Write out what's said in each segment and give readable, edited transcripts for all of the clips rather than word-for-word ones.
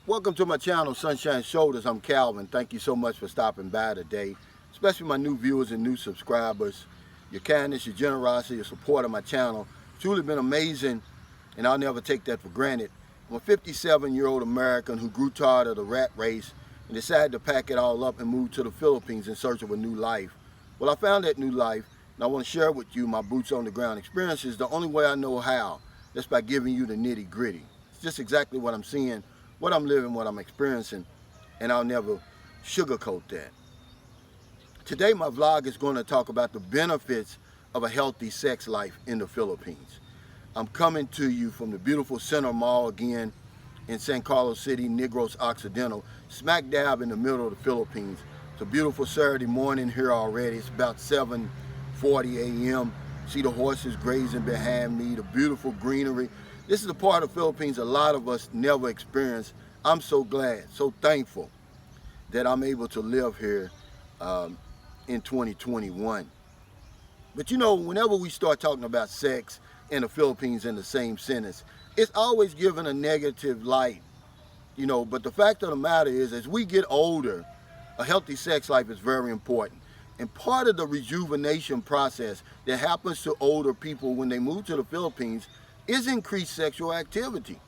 Welcome to my channel, Sunshine Shoulders. I'm Calvin. Thank you so much for stopping by today, especially my new viewers and new subscribers. Your kindness, your generosity, your support of my channel truly been amazing, and I'll never take that for granted. I'm a 57-year-old American who grew tired of the rat race and decided to pack it all up and move to the Philippines in search of a new life. Well, I found that new life, and I want to share with you my boots on the ground experiences the only way I know how. That's by giving you the nitty gritty. It's just exactly what I'm seeing, what I'm living, what I'm experiencing, and I'll never sugarcoat that. Today my vlog is going to talk about the benefits of a healthy sex life in the Philippines. I'm coming to you from the beautiful Center Mall again in San Carlos City, Negros Occidental, smack dab in the middle of the Philippines. It's a beautiful Saturday morning here already. It's about 7:40 a.m. See the horses grazing behind me, the beautiful greenery. This is a part of the Philippines a lot of us never experience. I'm so glad, so thankful that I'm able to live here in 2021. But you know, whenever we start talking about sex in the Philippines in the same sentence, it's always given a negative light, you know. But the fact of the matter is, as we get older, a healthy sex life is very important. And part of the rejuvenation process that happens to older people when they move to the Philippines is increased sexual activity.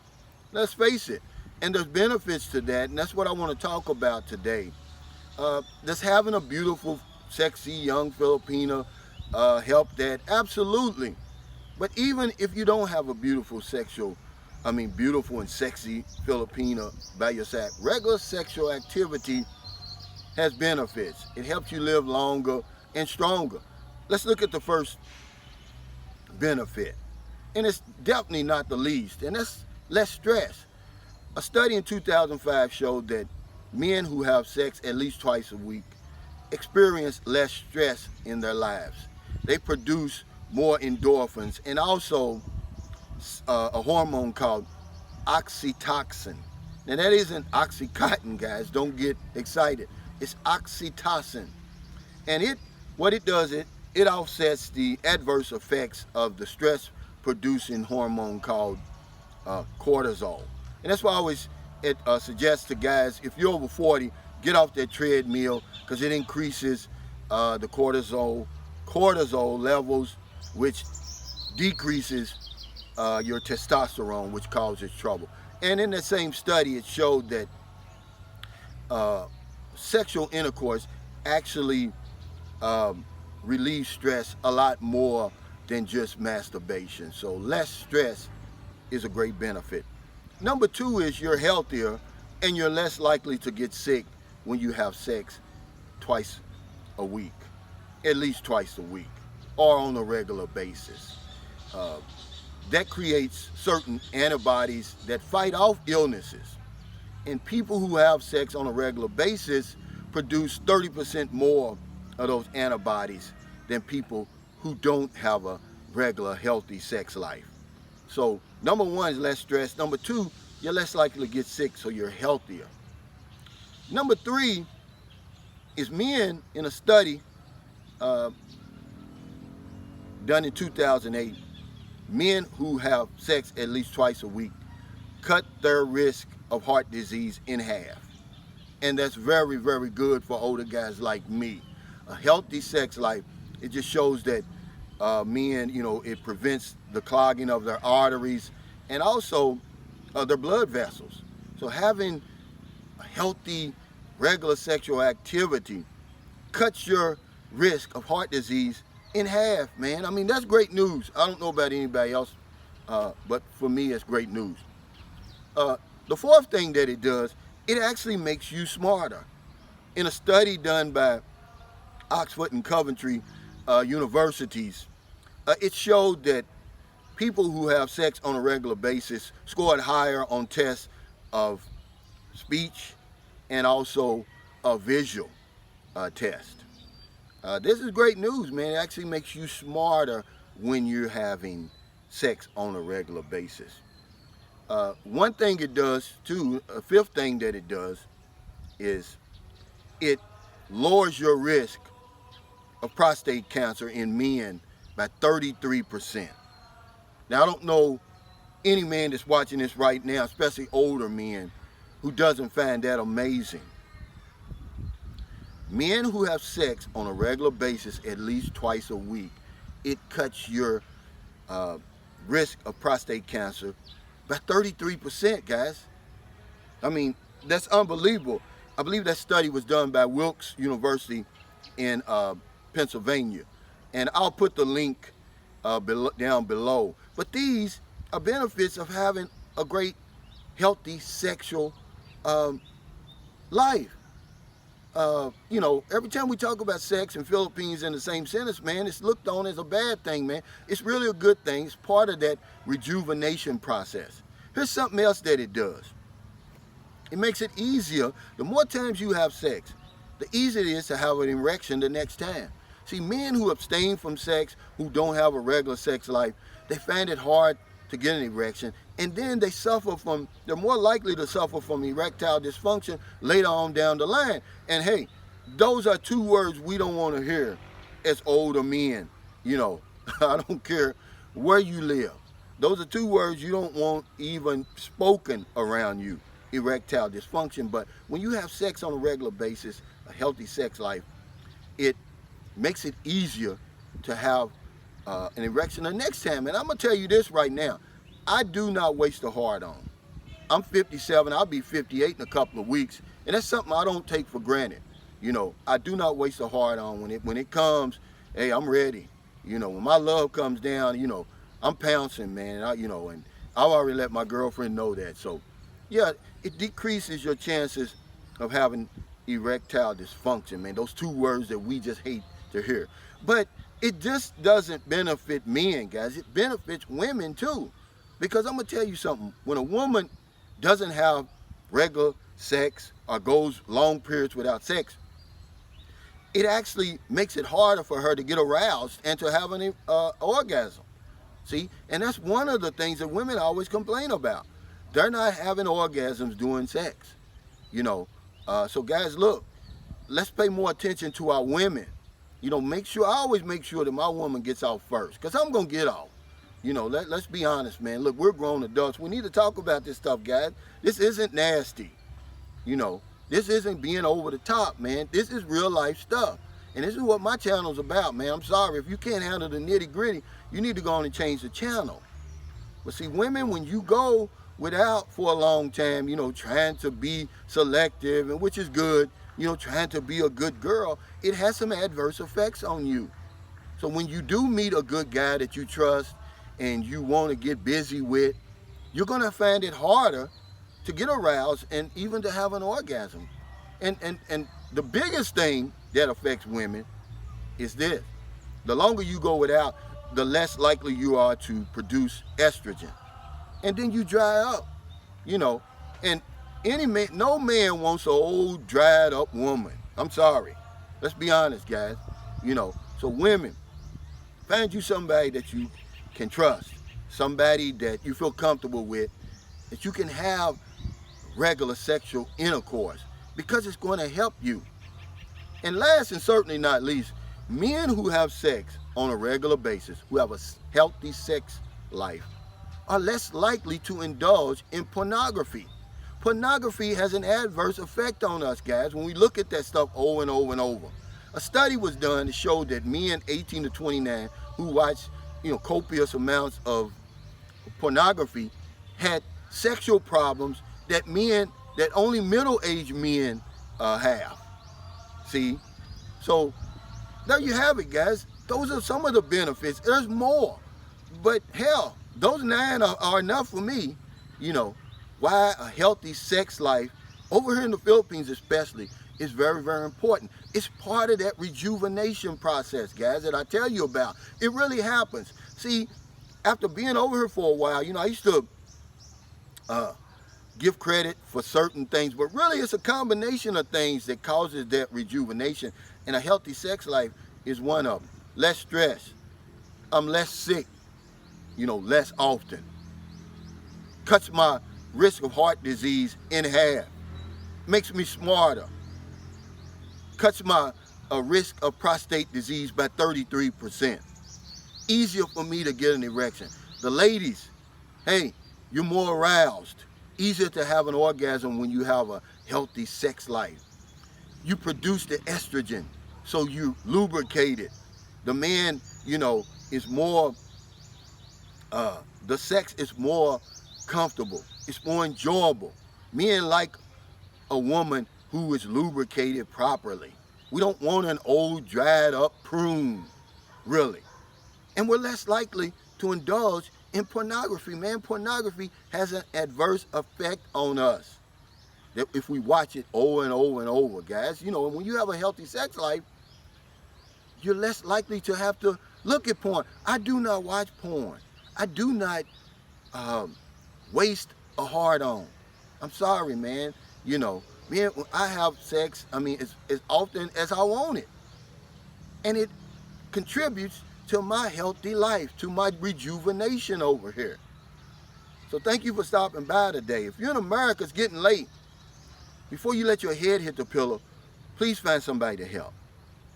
Let's face it. And there's benefits to that, and that's what I want to talk about today. Does having a beautiful, sexy, young Filipina help that? Absolutely. But even if you don't have a beautiful and sexy Filipina by your side, regular sexual activity has benefits. It helps you live longer and stronger. Let's look at the first benefit. And it's definitely not the least, and that's less stress. A study in 2005 showed that men who have sex at least twice a week experience less stress in their lives. They produce more endorphins and also a hormone called oxytocin. Now that isn't Oxycontin, guys. Don't get excited. It's oxytocin. And what it does, it offsets the adverse effects of the stress-producing hormone called cortisol. And that's why I always suggest to guys, if you're over 40, get off that treadmill, because it increases the cortisol levels, which decreases your testosterone, which causes trouble. And in the same study, it showed that sexual intercourse actually relieves stress a lot more than just masturbation. So less stress is a great benefit. Number two is you're healthier and you're less likely to get sick when you have sex twice a week, at least twice a week, or on a regular basis. That creates certain antibodies that fight off illnesses. And people who have sex on a regular basis produce 30% more of those antibodies than people who don't have a regular healthy sex life. So number one is less stress. Number two, you're less likely to get sick, so you're healthier. Number three is men in a study done in 2008, men who have sex at least twice a week cut their risk of heart disease in half. And that's very, very good for older guys like me. A healthy sex life, it just shows that men, you know, it prevents the clogging of their arteries and also their blood vessels. So having a healthy, regular sexual activity cuts your risk of heart disease in half, man. I mean, that's great news. I don't know about anybody else, but for me, it's great news. The fourth thing that it does, it actually makes you smarter. In a study done by Oxford and Coventry universities, it showed that people who have sex on a regular basis scored higher on tests of speech and also a visual test. This is great news, man. It actually makes you smarter when you're having sex on a regular basis. One thing it does too, a fifth thing that it does, is it lowers your risk of prostate cancer in men by 33%. Now, I don't know any man that's watching this right now, especially older men, who doesn't find that amazing? Men who have sex on a regular basis at least twice a week, it cuts your risk of prostate cancer by 33%, guys. I mean, that's unbelievable. I believe that study was done by Wilkes University in Pennsylvania. And I'll put the link down below. But these are benefits of having a great, healthy sexual life. You know, every time we talk about sex in Philippines in the same sentence, man, it's looked on as a bad thing, man. It's really a good thing. It's part of that rejuvenation process. Here's something else that it does. It makes it easier. The more times you have sex, the easier it is to have an erection the next time. See, men who abstain from sex, who don't have a regular sex life, they find it hard to get an erection, and then they're more likely to suffer from erectile dysfunction later on down the line. And hey, those are two words we don't want to hear as older men. You know, I don't care where you live. Those are two words you don't want even spoken around you, erectile dysfunction. But when you have sex on a regular basis, a healthy sex life, it makes it easier to have an erection the next time. And I'm going to tell you this right now. I do not waste a hard-on. I'm 57. I'll be 58 in a couple of weeks. And that's something I don't take for granted. You know, I do not waste a hard-on. When it comes, hey, I'm ready. You know, when my love comes down, you know, I'm pouncing, man. And I've already let my girlfriend know that. So, yeah, it decreases your chances of having erectile dysfunction, man. Those two words that we just hate to hear. But it just doesn't benefit men, guys. It benefits women too. Because I'm going to tell you something. When a woman doesn't have regular sex or goes long periods without sex, it actually makes it harder for her to get aroused and to have an orgasm. See? And that's one of the things that women always complain about. They're not having orgasms during sex. You know, so guys, look, let's pay more attention to our women. You know, I always make sure that my woman gets off first, because I'm going to get off. You know, let's be honest, man. Look, we're grown adults. We need to talk about this stuff, guys. This isn't nasty. You know, this isn't being over the top, man. This is real life stuff. And this is what my channel's about, man. I'm sorry. If you can't handle the nitty gritty, you need to go on and change the channel. But see, women, when you go without for a long time, you know, trying to be selective, and which is good, you know, trying to be a good girl, it has some adverse effects on you. So when you do meet a good guy that you trust and you want to get busy with, you're going to find it harder to get aroused and even to have an orgasm. And the biggest thing that affects women is this. The longer you go without, the less likely you are to produce estrogen. And then you dry up, you know. And no man wants an old, dried up woman. I'm sorry. Let's be honest, guys. You know, so women, find you somebody that you can trust, somebody that you feel comfortable with, that you can have regular sexual intercourse, because it's going to help you. And last and certainly not least, men who have sex on a regular basis, who have a healthy sex life, are less likely to indulge in pornography. Pornography has an adverse effect on us, guys, when we look at that stuff over and over and over. A study was done that showed that men 18 to 29 who watch, you know, copious amounts of pornography had sexual problems that only middle-aged men have. See? So there you have it, guys. Those are some of the benefits. There's more. But hell, those 9 are enough for me. You know, why a healthy sex life, over here in the Philippines especially, is very, very important. It's part of that rejuvenation process, guys, that I tell you about. It really happens. See, after being over here for a while, you know, I used to give credit for certain things, but really it's a combination of things that causes that rejuvenation, and a healthy sex life is one of them. Less stress. I'm less sick, you know, less often. Cuts my risk of heart disease in half. Makes me smarter. Cuts my risk of prostate disease by 33%. Easier for me to get an erection. The ladies, hey, you're more aroused. easier to have an orgasm when you have a healthy sex life. You produce the estrogen, so you lubricate it. The man, you know, is more, the sex is more comfortable. It's more enjoyable. Men like a woman who is lubricated properly. We don't want an old, dried up prune, really. And we're less likely to indulge in pornography. Man, pornography has an adverse effect on us that if we watch it over and over and over, guys. You know, when you have a healthy sex life, you're less likely to have to look at porn. I do not watch porn. I do not waste a hard-on. I'm sorry, man. You know, man, when I have sex, I mean, as often as I want it. And it contributes to my healthy life, to my rejuvenation over here. So thank you for stopping by today. If you're in America, it's getting late. Before you let your head hit the pillow, please find somebody to help.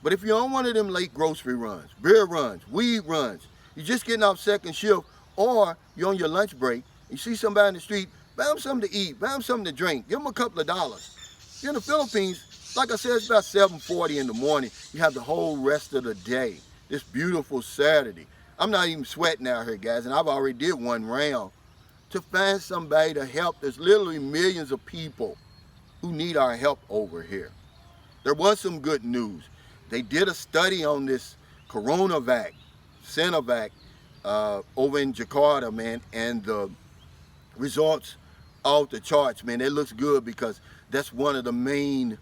But if you're on one of them late grocery runs, beer runs, weed runs, you're just getting off second shift, or you're on your lunch break, you see somebody in the street, buy them something to eat, buy them something to drink, give them a couple of dollars. If you're in the Philippines, like I said, it's about 7:40 in the morning. You have the whole rest of the day, this beautiful Saturday. I'm not even sweating out here, guys, and I've already did one round to find somebody to help. There's literally millions of people who need our help over here. There was some good news. They did a study on this Coronavac, Sinovac, over in Jakarta, man, and the results off the charts, man. It looks good because that's one of the main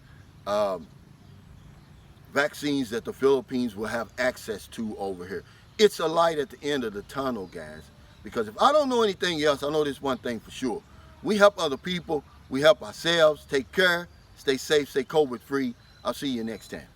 vaccines that the Philippines will have access to over here. It's a light at the end of the tunnel, guys, because if I don't know anything else, I know this one thing for sure. We help other people, we help ourselves. Take care, stay safe, stay COVID free. I'll see you next time.